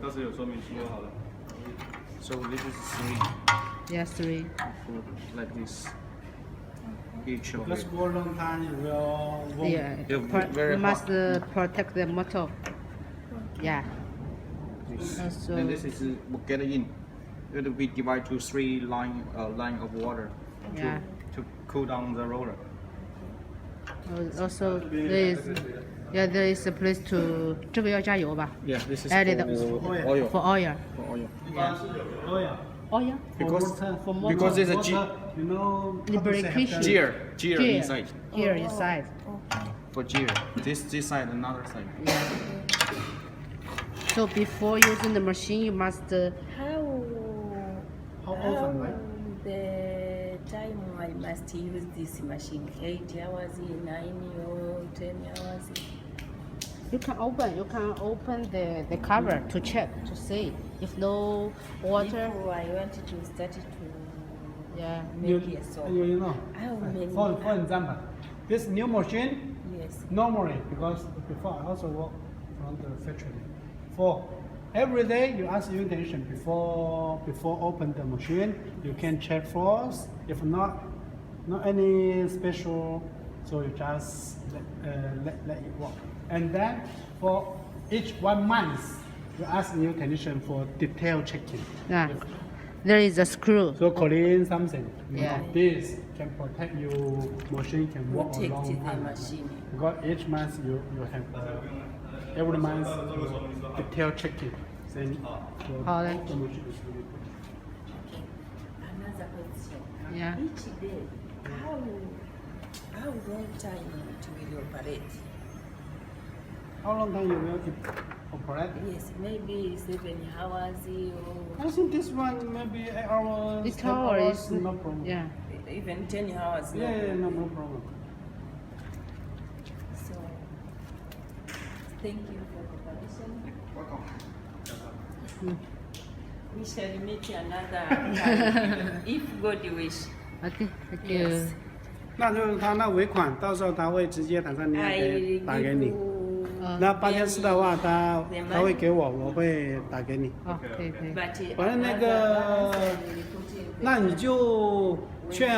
到时有说明书就好了。So this is 3 Yeah, 3. like this. Each of Because it. for a long time you will warm. Yeah, Yeah, very you must hot. protect the motor. Yeah. This. Also- And this is get it in. It will be divided to 3 line of water Yeah. to cool down the roller. Also, there is a place to 这个要加油吧 Yeah, this is Added for oil. for oil. For oil. Oh yeah. Oil? Because for motor. because there's a Water, you know, Lubrication. gear Gear. inside. Here inside. For gear. This side, another side. Yeah. So before using the machine, you must How often, right? The time I must use this machine, 8 hours, 9 or 10 hours. you can open the cover to check to see if no water. If I want to start to Yeah. make a salt. You know. How many? For example, this new machine Yes. normally because before I also work from the factory. For every day you ask your technician before open the machine, you can check first. If not any special, so you just let it work. And then for each 1 month, you ask your technician for detail checking. Yeah. There is a screw. So clean something. You Yeah. know, this can protect your machine can work a Protect long the time. machine. Because each month you have every month detail checking. Then How then? the machine is really good. Okay. Another question. Yeah. Each day, how long time it will operate? How long time you will operate? Yes, maybe 7 hours or I think this one maybe 8 hours. This 10 tower hours, is no problem. yeah. even 10 hours. Yeah, no problem. So, thank you for the permission. We shall meet another time if God wish. Okay. Thank you. Yes. 那就是他那尾款，到时候他会直接打上电话 I 给打给你。 give 那八千四的话，他 them 他会给我，我会打给你。哦，可以可以。 but 反正那 another 个 person will put in the- 那你就劝